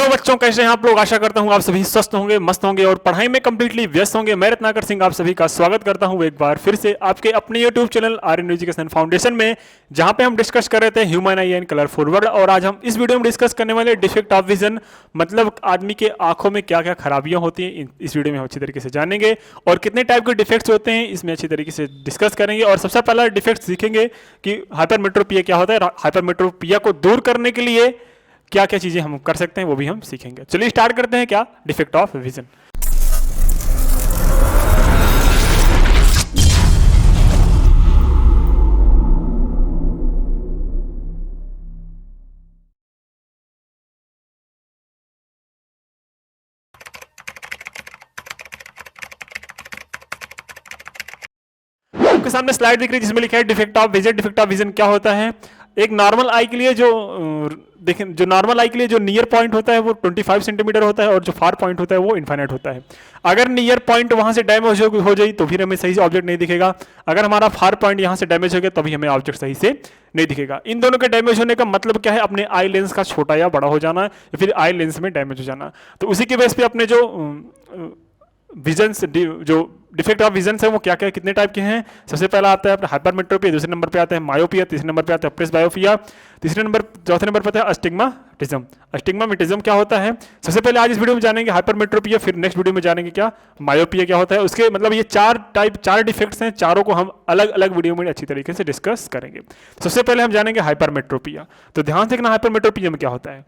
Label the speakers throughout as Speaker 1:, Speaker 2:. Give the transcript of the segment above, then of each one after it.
Speaker 1: बच्चों, कैसे हैं आप लोग। आशा करता हूं आप सभी स्वस्थ होंगे, मस्त होंगे और पढ़ाई में कंप्लीटली व्यस्त होंगे। मैं रत्नाकर सिंह आप सभी का स्वागत करता हूं एक बार फिर से आपके अपने YouTube channel Aryan education foundation में, जहां पे हम डिस्कस कर रहे थे human eye and colourful world. और आज हम इस वीडियो में डिस्कस करने वाले डिफेक्ट ऑफ विजन, मतलब आदमी के आंखों में क्या क्या खराबियां होती हैं, इस वीडियो में हम अच्छी तरीके से जानेंगे। और कितने टाइप के डिफेक्ट्स होते हैं इसमें अच्छी तरीके से डिस्कस करेंगे। और सबसे पहला डिफेक्ट सीखेंगे कि हाइपरमेट्रोपिया क्या होता है, हाइपरमेट्रोपिया को दूर करने के लिए क्या क्या चीजें हम कर सकते हैं वो भी हम सीखेंगे। चलिए स्टार्ट करते हैं। क्या डिफेक्ट ऑफ विजन। आपके सामने स्लाइड दिख रही है जिसमें लिखा है defect of vision. Defect of vision क्या होता है? एक नॉर्मल आई के लिए जो देखें, जो नॉर्मल आई के लिए जो नियर पॉइंट होता है वो 25 सेंटीमीटर होता है और जो फार पॉइंट होता है वो इनफाइनाइट होता है। अगर नियर पॉइंट वहां से डैमेज हो जाए तो फिर हमें सही से ऑब्जेक्ट नहीं दिखेगा। अगर हमारा फार पॉइंट यहां से डैमेज हो गया तभी हमें ऑब्जेक्ट सही से नहीं दिखेगा। इन दोनों के डैमेज होने का मतलब क्या है? अपने आई लेंस का छोटा या बड़ा हो जाना या फिर आई लेंस में डैमेज हो जाना। तो उसी के बेस पे अपने जो विजन जो डिफेक्ट ऑफ विजन है वो क्या क्या कितने टाइप के हैं। सबसे पहला आता है हाइपरमेट्रोपिया, दूसरे नंबर पे आता है मायोपिया, तीसरे नंबर पे आता है प्रेसबायोपिया, चौथे नंबर पर आता है अस्टिग्माटिज्म। अस्टिग्माटिज्म क्या होता है? सबसे पहले आज इस वीडियो में जानेंगे हाइपरमेट्रोपिया, फिर नेक्स्ट वीडियो में जानेंगे क्या मायोपिया क्या होता है। उसके मतलब ये चार डिफेक्ट्स हैं, चारों को हम अलग अलग वीडियो में अच्छी तरीके से डिस्कस करेंगे। सबसे पहले हम जानेंगे हाइपरमेट्रोपिया। तो ध्यान से देखना हाइपरमेट्रोपिया में क्या होता है।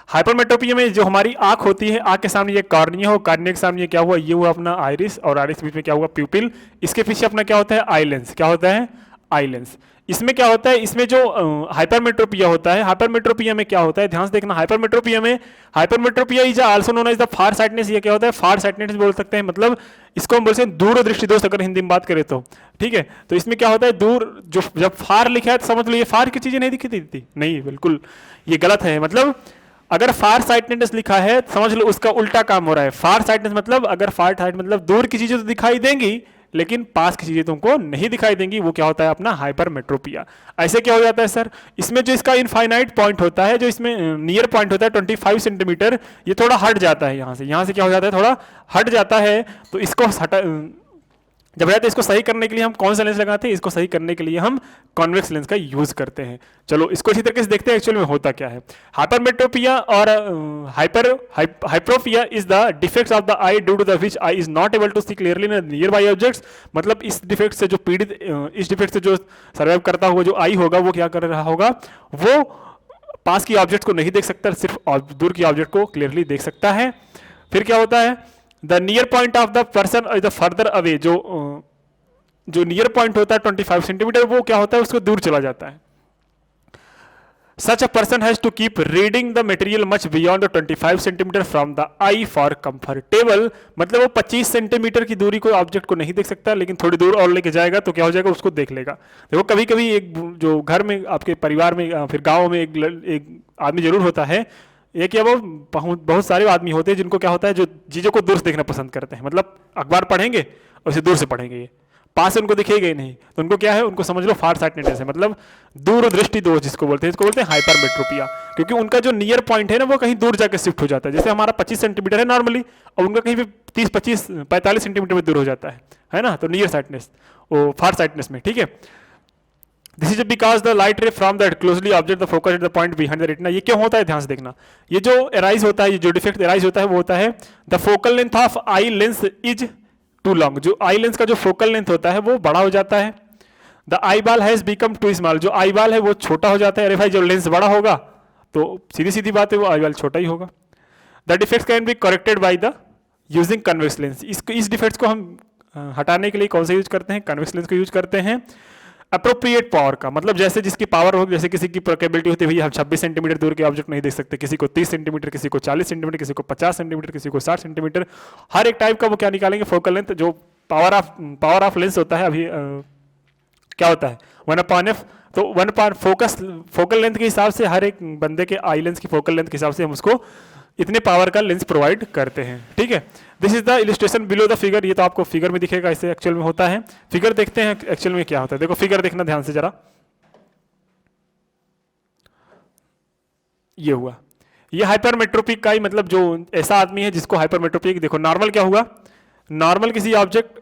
Speaker 1: हाइपरमेट्रोपिया में जो हमारी आंख होती है, आंख के सामने ये कॉर्निया हो, कॉर्निया के सामने क्या हुआ, ये हुआ अपना आइरिस, और आइरिस के बीच में क्या हुआ प्यूपिल। इसके पीछे अपना क्या होता है आई लेंस। क्या होता है? Eye lens. इसमें क्या होता है, इसमें जो हाइपरमेट्रोपिया होता है, हाइपरमेट्रोपिया में क्या होता है ध्यान से देखना। Hypermetropia is also known as the far sightedness. ये क्या होता है? फार साइटनेस बोल सकते हैं, मतलब इसको हम बोलते हैं दूरदृष्टि दोष, अगर हिंदी में बात करें तो। ठीक है, तो इसमें क्या होता है, दूर जो जब फार लिखा है तो समझ लो ये फार की चीजें नहीं दिखती थी, नहीं, बिल्कुल ये गलत है। मतलब अगर फार साइटनेस लिखा है तो समझ लो उसका उल्टा काम हो रहा है। फार साइटनेस मतलब अगर फार साइट मतलब दूर की चीजें तो दिखाई देंगी लेकिन पास की चीजें तुमको नहीं दिखाई देंगी, वो क्या होता है अपना हाइपरमेट्रोपिया। ऐसे क्या हो जाता है सर, इसमें जो इसका इनफाइनाइट पॉइंट होता है, जो इसमें नियर पॉइंट होता है 25 सेंटीमीटर, ये थोड़ा हट जाता है यहाँ से क्या हो जाता है, थोड़ा हट जाता है। तो इसको हटा जब रहते इसको सही करने के लिए हम कौन सा लेंस लगाते हैं? इसको सही करने के लिए हम कॉन्वेक्स लेंस का यूज करते हैं। चलो इसको इसी तरीके से देखते हैं एक्चुअल में होता क्या है। हाइपरमेट्रोपिया और hyperopia is the defects of the eye due to the which eye is not able to see clearly in nearby objects. मतलब इस डिफेक्ट से जो पीड़ित, इस डिफेक्ट से जो सर्वाइव करता हुआ जो आई होगा वो क्या कर रहा होगा, वो पास की ऑब्जेक्ट को नहीं देख सकता, सिर्फ दूर की ऑब्जेक्ट को क्लियरली देख सकता है। फिर क्या होता है, the near point of the person is the further away. जो नियर पॉइंट होता है 25 सेंटीमीटर, वो क्या होता है, उसको दूर चला जाता है। Such a person has to keep reading the material much beyond the 25 centimetre from the eye for comfortable. मतलब वो 25 सेंटीमीटर की दूरी को ऑब्जेक्ट को नहीं देख सकता, लेकिन थोड़ी दूर और लेके जाएगा तो क्या हो जाएगा, उसको देख लेगा। देखो कभी कभी एक जो घर में आपके परिवार में फिर गाँव में एक आदमी जरूर होता है, एक या वो बहुत सारे आदमी होते हैं जिनको क्या होता है, जो चीज़ों को दूर से देखना पसंद करते हैं। मतलब अखबार पढ़ेंगे और उसे दूर से पढ़ेंगे, ये पास से उनको दिखेगा ही नहीं, तो उनको क्या है, उनको समझ लो फार साइटनेस है, मतलब दूरदृष्टि दोष जिसको बोलते हैं, इसको बोलते हैं हाइपरमेट्रोपिया। क्योंकि उनका जो नियर पॉइंट है ना वो कहीं दूर जाकर शिफ्ट हो जाता है। जैसे हमारा 25 सेंटीमीटर है नॉर्मली, और उनका कहीं भी 30, 25, 45 सेंटीमीटर में दूर हो जाता है ना, तो नियर साइटनेस वो फार साइटनेस में। ठीक है, this is because the light रे from that closely object the focus at the point behind the retina. ये क्यों होता है ध्यान से देखना। ये जो एराइज होता है, ये जो डिफेक्ट एराइज होता है वो होता है the focal length of eye lens is too long. जो आई लेंस का जो फोकल लेंथ होता है वो बड़ा हो जाता है। The eyeball has become too small. जो आई बॉल है वो छोटा हो जाता है। अरे भाई जब लेंस बड़ा होगा तो सीधी सीधी बात है वो आई बॉल छोटा ही होगा। The defect can be corrected by the using convex lens. इस डिफेक्ट को हम हटाने के लिए कौन सा यूज करते हैं? कन्वेक्स लेंस को यूज करते हैं। अप्रोप्रिएट पावर का मतलब जैसे जिसकी पावर होगी, जैसे किसी की कैपेबिलिटी होती है, भैया हम 26 सेंटीमीटर दूर के ऑब्जेक्ट नहीं देख सकते, किसी को 30 सेंटीमीटर, किसी को 40 सेंटीमीटर, किसी को 50 सेंटीमीटर, किसी को 60 सेंटीमीटर, हर एक टाइप का वो क्या निकालेंगे, फोकल लेंथ। जो पावर ऑफ लेंस होता है अभी क्या होता है 1/f। तो 1 फोकल लेंथ के हिसाब से हर एक बंदे के आई लेंस की फोकल लेंथ के हिसाब से हम उसको इतने पावर का लेंस प्रोवाइड करते हैं। ठीक है, this is the illustration below the figure. ये तो आपको फिगर में दिखेगा, इससे एक्चुअल में होता है। फिगर देखते हैं एक्चुअल में क्या होता है। देखो फिगर देखना ध्यान से जरा, ये हुआ ये हाइपरमेट्रोपिक का ही मतलब जो ऐसा आदमी है जिसको हाइपरमेट्रोपिक, देखो नॉर्मल क्या हुआ, नॉर्मल किसी ऑब्जेक्ट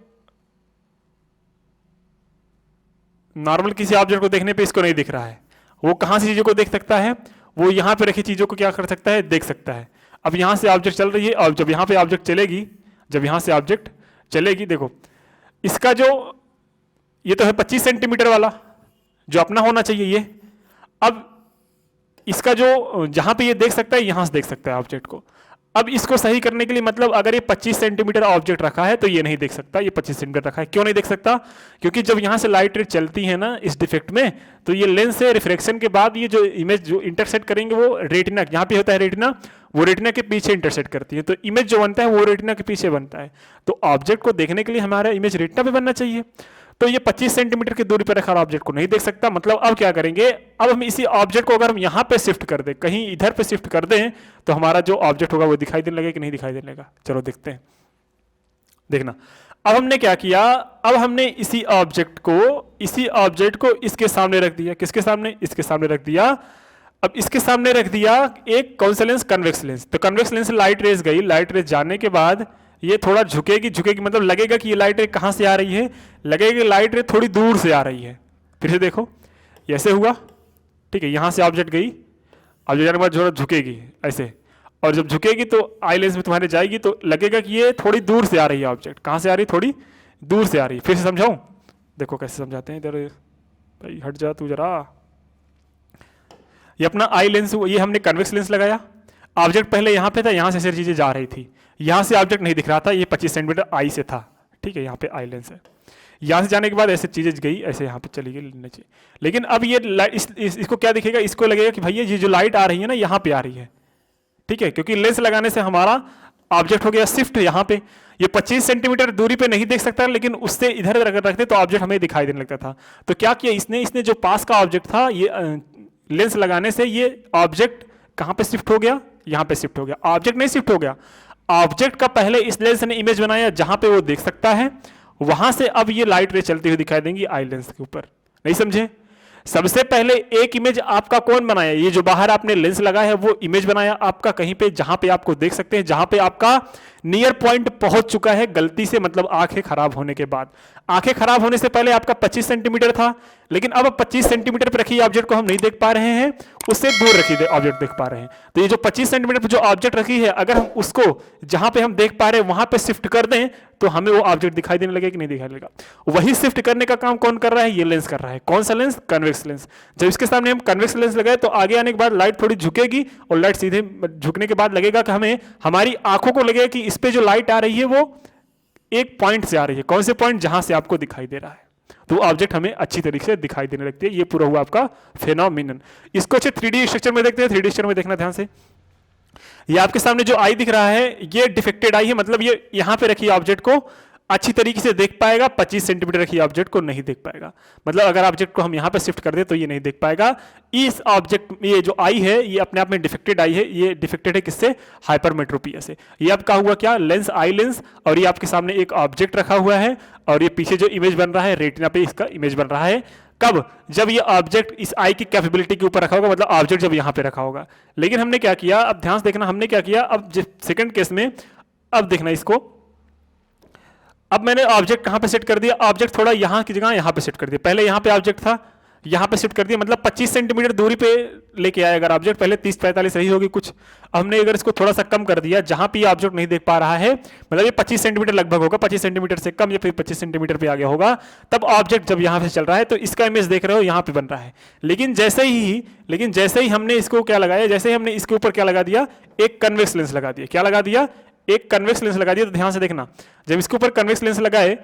Speaker 1: को देखने पे इसको नहीं दिख रहा है, वो कहां से चीजों को देख सकता है, वो यहां पे रखी चीजों को क्या कर सकता है, देख सकता है। अब यहां से ऑब्जेक्ट चल रही है और जब यहां पे ऑब्जेक्ट चलेगी, जब यहां से ऑब्जेक्ट चलेगी, देखो इसका जो ये तो है 25 सेंटीमीटर वाला जो अपना होना चाहिए ये, अब इसका जो जहां पे ये देख सकता है यहां से देख सकता है ऑब्जेक्ट को। अब इसको सही करने के लिए मतलब अगर ये 25 सेंटीमीटर ऑब्जेक्ट रखा है तो ये नहीं देख सकता, ये 25 सेंटीमीटर रखा है, क्यों नहीं देख सकता, क्योंकि जब यहां से लाइट रे चलती है ना इस डिफेक्ट में, तो ये लेंस से रिफ्लेक्शन के बाद ये जो इमेज जो इंटरसेक्ट करेंगे वो रेटिना, यहाँ पे होता है रेटिना, वो रेटिना के पीछे इंटरसेक्ट करती है, तो इमेज जो बनता है वो रेटिना के पीछे बनता है। तो ऑब्जेक्ट को देखने के लिए हमारा इमेज रेटिना पे बनना चाहिए, तो ये 25 सेंटीमीटर की दूरी पर रखा ऑब्जेक्ट को नहीं देख सकता। मतलब अब क्या करेंगे, अब हम इसी ऑब्जेक्ट को अगर हम यहाँ पे शिफ्ट कर दें, कहीं इधर पे शिफ्ट कर दें, तो हमारा जो ऑब्जेक्ट होगा वो दिखाई देने लगेगा कि नहीं दिखाई देने लगेगा। चलो देखते हैं, देखना अब हमने क्या किया, अब हमने इसी ऑब्जेक्ट को इसके सामने रख दिया, किसके सामने, इसके सामने रख दिया। अब इसके सामने रख दिया एक कौन सा लेंस, कन्वेक्स लेंस। तो कन्वेक्स लेंस से लाइट रेज गई, लाइट रेज जाने के बाद ये थोड़ा झुकेगी, मतलब लगेगा कि ये लाइट रे कहां से आ रही है, लगेगा कि लाइट रे थोड़ी दूर से आ रही है। फिर से देखो ये ऐसे हुआ, ठीक है, यहां से ऑब्जेक्ट गई, ऑब्जेक्ट जाने के बाद थोड़ा झुकेगी ऐसे, और जब झुकेगी तो आई लेंस में तुम्हारे जाएगी तो लगेगा कि ये थोड़ी दूर से आ रही है ऑब्जेक्ट, कहां से आ रही है, थोड़ी दूर से आ रही है। फिर से समझाऊं, देखो कैसे समझाते हैं, इधर भाई हट जा तू जरा। ये अपना आई लेंस, ये हमने कन्वेक्स लेंस लगाया, ऑब्जेक्ट पहले यहां पे था, यहां से सारी चीजें जा रही थी, यहां से ऑब्जेक्ट नहीं दिख रहा था, ये 25 सेंटीमीटर आई से था, ठीक है, यहाँ पे आई लेंस है, यहां से जाने के बाद ऐसे चीजें गई, ऐसे यहाँ पे चली गई नीचे। लेकिन अब ये इसको क्या दिखेगा, इसको लगेगा कि भैया ये जो लाइट आ रही है ना यहाँ पे आ रही है, ठीक है, क्योंकि लेंस लगाने से हमारा ऑब्जेक्ट हो गया शिफ्ट यहाँ पे। ये 25 सेंटीमीटर दूरी पे नहीं देख सकता, लेकिन उससे इधर अगर रखते तो ऑब्जेक्ट हमें दिखाई देने लगता था। तो क्या किया इसने जो पास का ऑब्जेक्ट था, ये लेंस लगाने से ये ऑब्जेक्ट कहां पे शिफ्ट हो गया, यहां पे शिफ्ट हो गया। ऑब्जेक्ट नहीं शिफ्ट हो गया, ऑब्जेक्ट का पहले इस लेंस ने इमेज बनाया जहां पे वो देख सकता है, वहां से अब ये लाइट रे चलती हुई दिखाई देंगी आई लेंस के ऊपर। नहीं समझे, सबसे पहले एक इमेज आपका कौन बनाया, ये जो बाहर आपने लेंस लगाया है वो इमेज बनाया आपका कहीं पे जहां पे आपको देख सकते हैं, जहां पे आपका नियर पॉइंट पहुंच चुका है गलती से, मतलब आंखें खराब होने के बाद। आंखें खराब होने से पहले आपका 25 सेंटीमीटर था, लेकिन अब 25 सेंटीमीटर पर रखी ऑब्जेक्ट को हम नहीं देख पा रहे हैं, उससे दूर रखी ऑब्जेक्ट देख पा रहे हैं। तो ये जो 25 सेंटीमीटर पर जो ऑब्जेक्ट रखी है, अगर हम उसको जहां पे हम देख पा रहे हैं वहां पे शिफ्ट कर दें तो हमें वो ऑब्जेक्ट दिखाई देने लगेगा कि नहीं दिखाई देगा। वही शिफ्ट करने का काम कौन कर रहा है, ये लेंस कर रहा है। कौन सा लेंस, कन्वेक्स लेंस। जब इसके सामने हम कन्वेक्स लेंस लगाए तो आगे आने के बाद लाइट थोड़ी झुकेगी, और लाइट सीधे झुकने के बाद लगेगा कि हमें, हमारी आंखों को लगेगा कि इस पे जो लाइट आ रही है वो एक पॉइंट से आ रही है। कौन से पॉइंट, जहां से आपको दिखाई दे रहा है, तो ऑब्जेक्ट हमें अच्छी तरीके से दिखाई देने लगती है। ये पूरा हुआ आपका फेनोमेनन। इसको अच्छे 3D स्ट्रक्चर में देखते हैं, 3D स्ट्रक्चर में देखना ध्यान से। ये आपके सामने जो आई दिख रहा है ये डिफेक्टेड आई है, मतलब ये यहां पे रखी ऑब्जेक्ट को अच्छी तरीके से देख पाएगा, 25 सेंटीमीटर रखी ऑब्जेक्ट को नहीं देख पाएगा। मतलब अगर ऑब्जेक्ट को हम यहां पे शिफ्ट कर दे तो ये नहीं देख पाएगा। इस ऑब्जेक्ट, ये जो आई है ये अपने आप में डिफेक्टेड आई है, ये डिफेक्टेड है किससे, हाइपरमेट्रोपिया से। ये आपका हुआ क्या, लेंस, आई लेंस, और ये आपके सामने एक ऑब्जेक्ट रखा हुआ है, और ये पीछे जो इमेज बन रहा है रेटिना पे इसका इमेज बन रहा है। कब, जब ये ऑब्जेक्ट इस आई की कैपेबिलिटी के ऊपर रखा होगा, मतलब ऑब्जेक्ट जब यहां पे रखा होगा। लेकिन हमने क्या किया, अब ध्यान से देखना, हमने क्या किया, अब सेकंड केस में, अब देखना इसको, अब मैंने ऑब्जेक्ट कहां पे सेट कर दिया, ऑब्जेक्ट थोड़ा यहां की जगह यहां पे सेट कर दिया। पहले यहां पे ऑब्जेक्ट था, यहां पे शिफ्ट कर दिया, मतलब 25 सेंटीमीटर दूरी पे लेके आया अगर ऑब्जेक्ट, पहले 30-45 रही होगी कुछ, हमने अगर इसको थोड़ा सा कम कर दिया, जहां पे ऑब्जेक्ट नहीं देख पा रहा है, मतलब ये 25 सेंटीमीटर लगभग होगा, 25 सेंटीमीटर से कम या फिर 25 सेंटीमीटर पे आ गया होगा, तब ऑब्जेक्ट जब यहां पे चल रहा है तो इसका इमेज देख रहे हो यहां पे बन रहा है। लेकिन जैसे ही हमने इसको क्या लगाया, जैसे ही हमने इसके ऊपर क्या लगा दिया, एक कन्वेक्स लेंस लगा दिया। क्या लगा दिया, एक कन्वेक्स लेंस लगा दिया। तो ध्यान से देखना, जब इसके ऊपर कन्वेक्स लेंस लगाए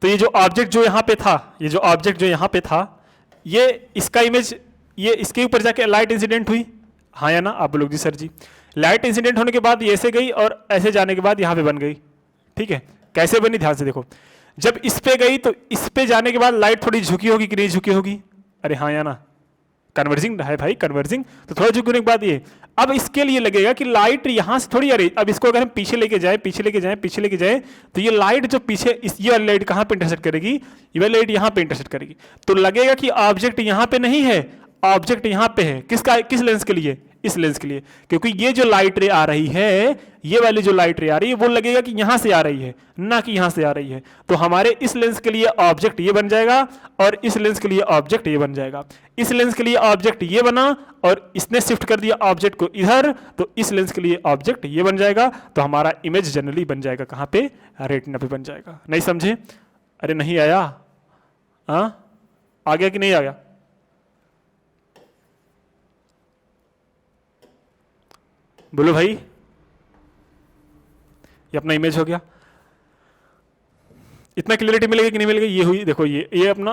Speaker 1: तो ये जो ऑब्जेक्ट जो यहां पे था, ये जो ऑब्जेक्ट जो यहां पे था, ये इसका इमेज, ये इसके ऊपर जाके लाइट इंसिडेंट हुई, हाँ या ना, आप बोलोगे जी सर जी। लाइट इंसिडेंट होने के बाद ये ऐसे गई और ऐसे जाने के बाद यहां पे बन गई, ठीक है। कैसे बनी, ध्यान से देखो, जब इस पे गई तो इस पे जाने के बाद लाइट थोड़ी झुकी होगी कि नहीं झुकी होगी, अरे हाँ या ना, कन्वर्जिंग है भाई, कन्वर्जिंग। तो थोड़ा झुकने के बाद ये, अब इसके लिए लगेगा कि लाइट यहां से थोड़ी, अरे अब इसको अगर हम पीछे लेके जाए, पीछे लेके जाए, तो ये लाइट जो पीछे ये लाइट कहां पे इंटरसेक्ट करेगी, ये लाइट यहां पे इंटरसेक्ट करेगी। तो लगेगा कि ऑब्जेक्ट यहां पे नहीं है, ऑब्जेक्ट यहां पे है। किस लेंस के लिए, इस लेंस के लिए, क्योंकि ये जो लाइट रे आ रही है, ये वाली जो लाइट रे आ रही है वो लगेगा कि यहां से आ रही है, ना कि यहां से आ रही है। तो हमारे इस लेंस के लिए ऑब्जेक्ट ये बन जाएगा और इस लेंस के लिए ऑब्जेक्ट ये बन जाएगा। इस लेंस के लिए ऑब्जेक्ट ये बना और इसने शिफ्ट कर दिया ऑब्जेक्ट को इधर, तो इस लेंस के लिए ऑब्जेक्ट ये बन जाएगा। तो हमारा इमेज जनरली बन जाएगा कहां पे, रेटिना पे बन जाएगा। नहीं समझे? अरे नहीं आया? आ गया कि नहीं आ गया? बोलो भाई। ये अपना इमेज हो गया। इतना क्लियरिटी मिलेगी कि नहीं मिलेगी? ये हुई, देखो ये अपना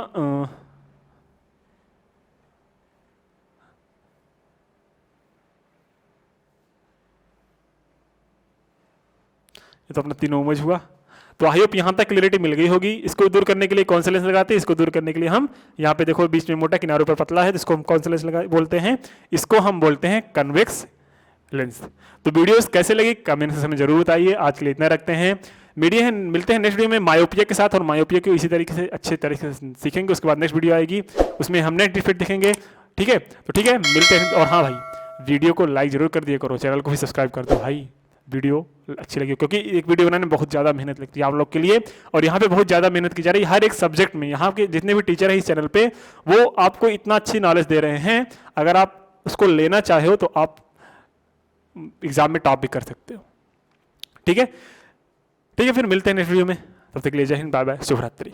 Speaker 1: ये तो अपना तीनों इमेज हुआ। तो आई होप यहां तक क्लियरिटी मिल गई होगी। इसको दूर करने के लिए कौन सा लेंस लगाते हैं? इसको दूर करने के लिए हम यहाँ पे देखो बीच में मोटा, किनारों पर पतला है, जिसको हम कौन सा लेंस लगा बोलते हैं? इसको हम बोलते हैं कन्वेक्स लेंस। तो वीडियोस कैसे लगी कमेंट सेक्शन में जरूर बताइए। आज के लिए इतना रखते हैं। मिलते हैं नेक्स्ट वीडियो में मायोपिया के साथ, और मायोपिया को इसी तरीके से अच्छे तरीके से सीखेंगे। उसके बाद नेक्स्ट वीडियो आएगी, उसमें हम नेट डिफेक्ट देखेंगे। ठीक है? तो ठीक है, मिलते हैं। और हाँ भाई, वीडियो को लाइक जरूर कर दिया करो, चैनल को भी सब्सक्राइब कर दो भाई, वीडियो अच्छी लगी, क्योंकि एक वीडियो बनाने में बहुत ज़्यादा मेहनत लगती है आप लोग के लिए, और यहाँ पे बहुत ज़्यादा मेहनत की जा रही है हर एक सब्जेक्ट में। यहाँ के जितने भी टीचर हैं इस चैनल पे, वो आपको इतना अच्छी नॉलेज दे रहे हैं, अगर आप उसको लेना चाहे हो तो आप एग्जाम में टॉप भी कर सकते हो। ठीक है? ठीक है, फिर मिलते हैं नेक्स्ट वीडियो में। तब तक के लिए जय हिंद, बाय बाय, शुभ रात्रि।